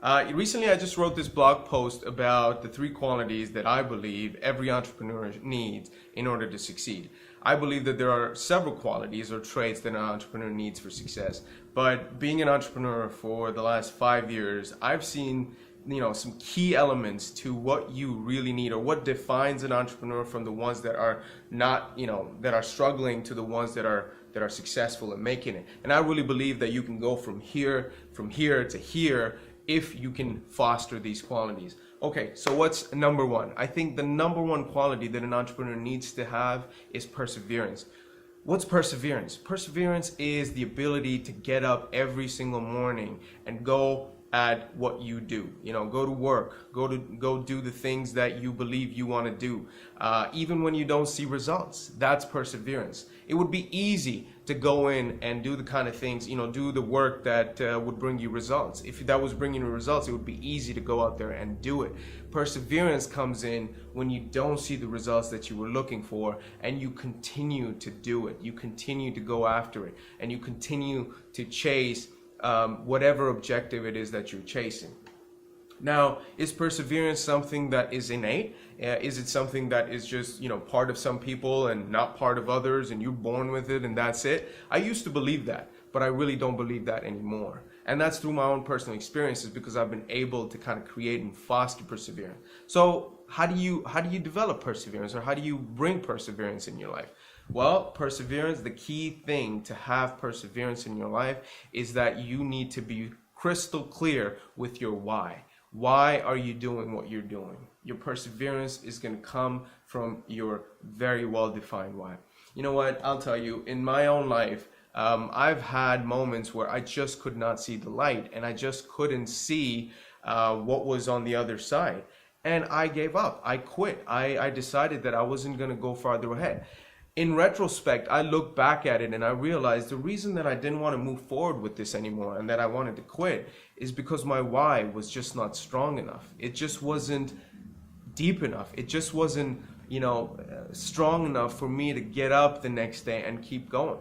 Recently, I just wrote this blog post about the three qualities that I believe every entrepreneur needs in order to succeed. I believe that there are several qualities or traits that an entrepreneur needs for success. But being an entrepreneur for the last 5 years, I've seen some key elements to what you really need, or what defines an entrepreneur from the ones that are not, that are struggling, to the ones that are successful in making it. And I really believe that you can go from here to here if you can foster these qualities. Okay, so what's number one? I think the number one quality that an entrepreneur needs to have is perseverance. What's perseverance? Perseverance is the ability to get up every single morning and go at what you do. Go to work, go do the things that you believe you want to do, even when you don't see results. That's perseverance. It would be easy to go in and do the kind of things, do the work that would bring you results. If that was bringing you results, it would be easy to go out there and do it. Perseverance comes in when you don't see the results that you were looking for, and you continue to do it. You continue to go after it, and you continue to chase whatever objective it is that you're chasing. Now, is perseverance something that is innate? Is it something that is just, part of some people and not part of others, and you're born with it and that's it? I used to believe that, but I really don't believe that anymore. And that's through my own personal experiences, because I've been able to kind of create and foster perseverance. So how do you develop perseverance, or how do you bring perseverance in your life? Well, perseverance, the key thing to have perseverance in your life is that you need to be crystal clear with your why. Why are you doing what you're doing? Your perseverance is going to come from your very well-defined why. You know what? I'll tell you, in my own life, I've had moments where I just could not see the light, and I just couldn't see what was on the other side. And I gave up. I quit. I decided that I wasn't going to go farther ahead. In retrospect, I look back at it and I realized the reason that I didn't want to move forward with this anymore and that I wanted to quit is because my why was just not strong enough. It just wasn't deep enough. It just wasn't, strong enough for me to get up the next day and keep going.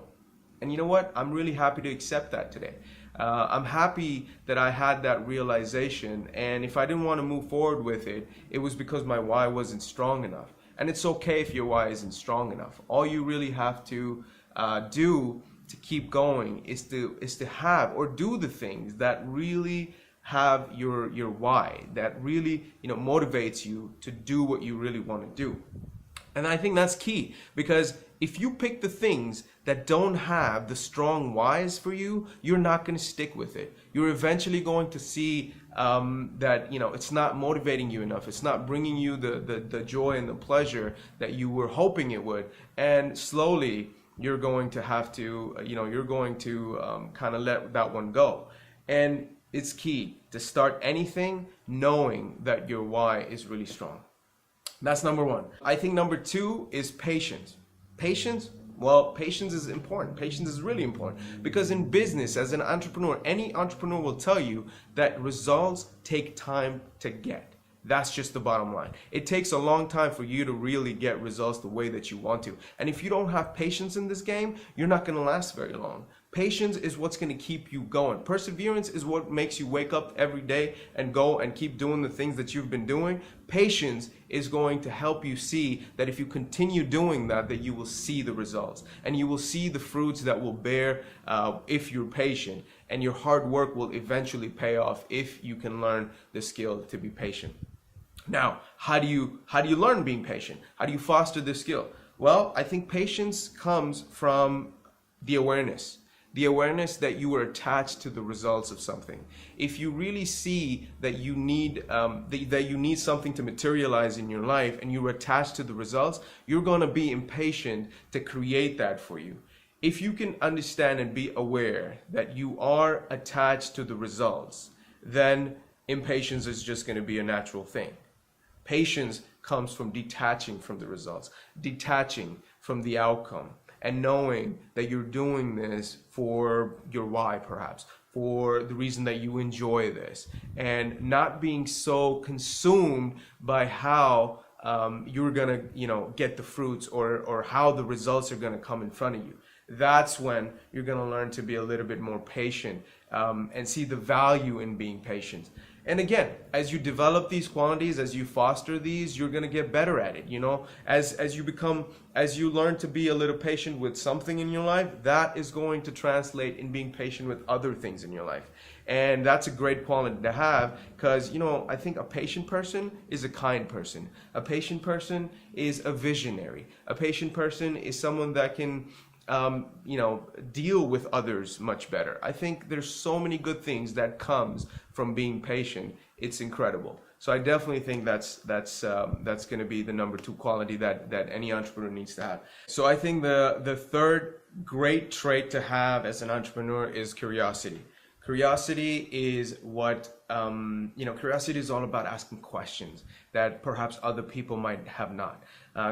And you know what? I'm really happy to accept that today. I'm happy that I had that realization, and if I didn't want to move forward with it, it was because my why wasn't strong enough. And it's okay if your why isn't strong enough. All you really have to do to keep going is to have or do the things that really have your why, that really motivates you to do what you really want to do. And I think that's key, because if you pick the things that don't have the strong whys for you, you're not going to stick with it. You're eventually going to see that it's not motivating you enough. It's not bringing you the joy and the pleasure that you were hoping it would. And slowly you're going to have to, kind of let that one go. And it's key to start anything knowing that your why is really strong. That's number one. I think number two is patience. Patience? Well, patience is important. Patience is really important, because in business, as an entrepreneur, any entrepreneur will tell you that results take time to get. That's just the bottom line. It takes a long time for you to really get results the way that you want to. And if you don't have patience in this game, you're not going to last very long. Patience is what's going to keep you going. Perseverance is what makes you wake up every day and go and keep doing the things that you've been doing. Patience is going to help you see that if you continue doing that you will see the results, and you will see the fruits that will bear if you're patient, and your hard work will eventually pay off if you can learn the skill to be patient. Now, how do you learn being patient? How do you foster this skill? Well, I think patience comes from the awareness that you are attached to the results of something. If you really see that you need something to materialize in your life, and you're attached to the results, you're going to be impatient to create that for you. If you can understand and be aware that you are attached to the results, then impatience is just going to be a natural thing. Patience comes from detaching from the results, detaching from the outcome, and knowing that you're doing this for your why, perhaps, for the reason that you enjoy this, and not being so consumed by how you're gonna, get the fruits, or how the results are gonna come in front of you. That's when you're gonna learn to be a little bit more patient and see the value in being patient. And again, as you develop these qualities, as you foster these, you're going to get better at it. You know, as you learn to be a little patient with something in your life, that is going to translate in being patient with other things in your life. And that's a great quality to have, because, you know, I think a patient person is a kind person. A patient person is a visionary. A patient person is someone that can you know, deal with others much better. I think there's so many good things that comes from being patient. It's incredible. So I definitely think that's going to be the number 2 quality that any entrepreneur needs to have. So I think the third great trait to have as an entrepreneur is curiosity. Curiosity is what, you know, curiosity is all about asking questions that perhaps other people might have not.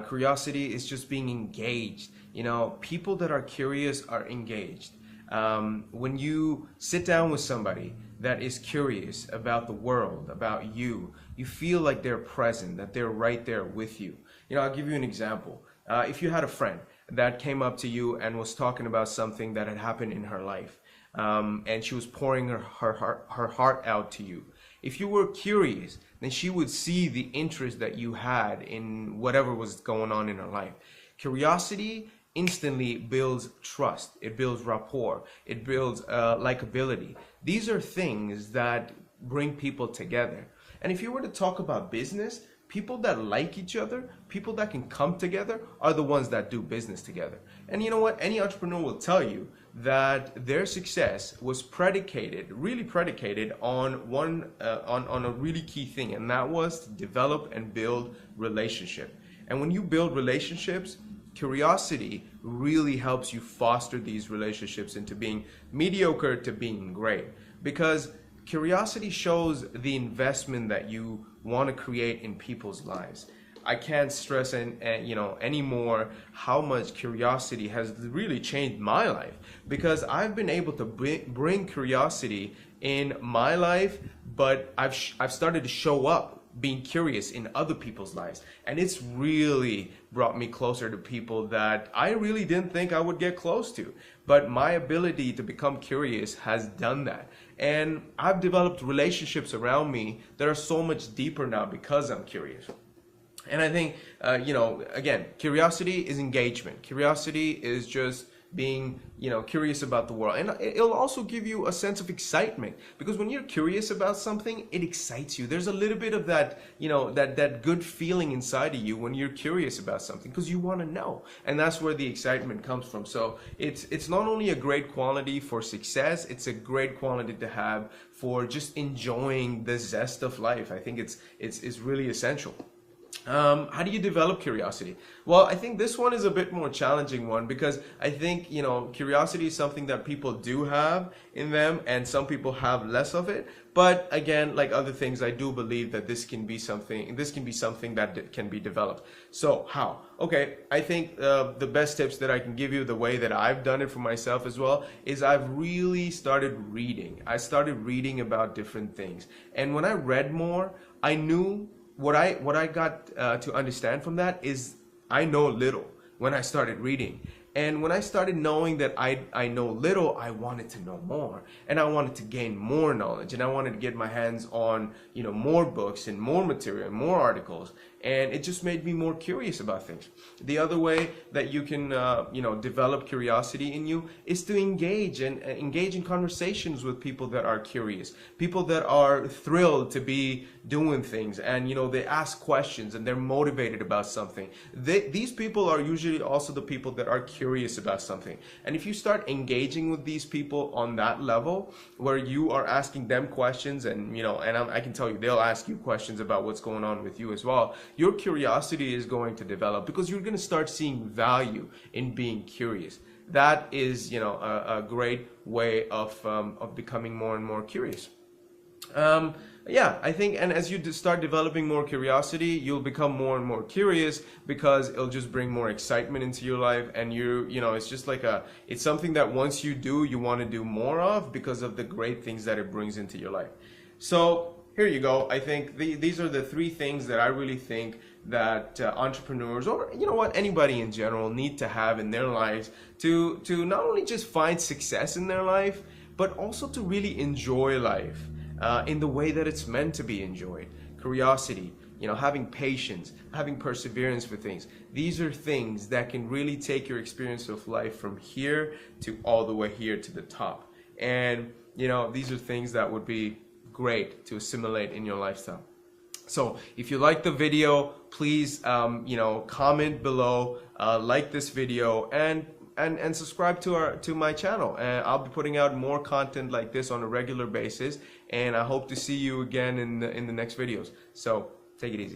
Curiosity is just being engaged. You know, people that are curious are engaged. When you sit down with somebody that is curious about the world, about you, you feel like they're present, that they're right there with you. You know, I'll give you an example. If you had a friend that came up to you and was talking about something that had happened in her life, and she was pouring her heart out to you. If you were curious, then she would see the interest that you had in whatever was going on in her life. Curiosity instantly builds trust. It builds rapport. It builds likability. These are things that bring people together. And if you were to talk about business, people that like each other, people that can come together, are the ones that do business together. And you know what? Any entrepreneur will tell you that their success was really predicated on on a really key thing, and that was to develop and build relationship. And when you build relationships, curiosity really helps you foster these relationships into being mediocre to being great, because curiosity shows the investment that you want to create in people's lives. I can't stress anymore how much curiosity has really changed my life, because I've been able to bring curiosity in my life, but I've started to show up being curious in other people's lives, and it's really brought me closer to people that I really didn't think I would get close to. But my ability to become curious has done that, and I've developed relationships around me that are so much deeper now because I'm curious. And I think, again, curiosity is engagement. Curiosity is just being, curious about the world. And it'll also give you a sense of excitement, because when you're curious about something, it excites you. There's a little bit of that, that good feeling inside of you when you're curious about something, because you want to know. And that's where the excitement comes from. So it's not only a great quality for success, it's a great quality to have for just enjoying the zest of life. I think it's really essential. How do you develop curiosity? Well, I think this one is a bit more challenging one, because I think, curiosity is something that people do have in them, and some people have less of it. But again, like other things, I do believe that this can be something that can be developed. So how? Okay, I think the best tips that I can give you, the way that I've done it for myself as well, is I've really started reading. I started reading about different things. And when I read more, I knew what I got to understand from that is I know little when I started reading. And when I started knowing that I know little, I wanted to know more, and I wanted to gain more knowledge, and I wanted to get my hands on, more books and more material and more articles, and it just made me more curious about things. The other way that you can, develop curiosity in you is to engage in conversations with people that are curious, people that are thrilled to be doing things, and, they ask questions and they're motivated about something. These people are usually also the people that are curious about something. And if you start engaging with these people on that level, where you are asking them questions, and I can tell you, they'll ask you questions about what's going on with you as well, your curiosity is going to develop, because you're going to start seeing value in being curious. That is, a great way of becoming more and more curious. I think, and as you start developing more curiosity, you'll become more and more curious, because it'll just bring more excitement into your life, and it's just like it's something that once you do, you want to do more of, because of the great things that it brings into your life. So here you go. I think these are the 3 things that I really think that entrepreneurs, or anybody in general, need to have in their lives to not only just find success in their life, but also to really enjoy life in the way that it's meant to be enjoyed. Curiosity, having patience, having perseverance for things. These are things that can really take your experience of life from here to all the way here to the top. And these are things that would be great to assimilate in your lifestyle. So if you like the video, please comment below, like this video, and subscribe to my channel. And I'll be putting out more content like this on a regular basis, and I hope to see you again in the next videos. So take it easy.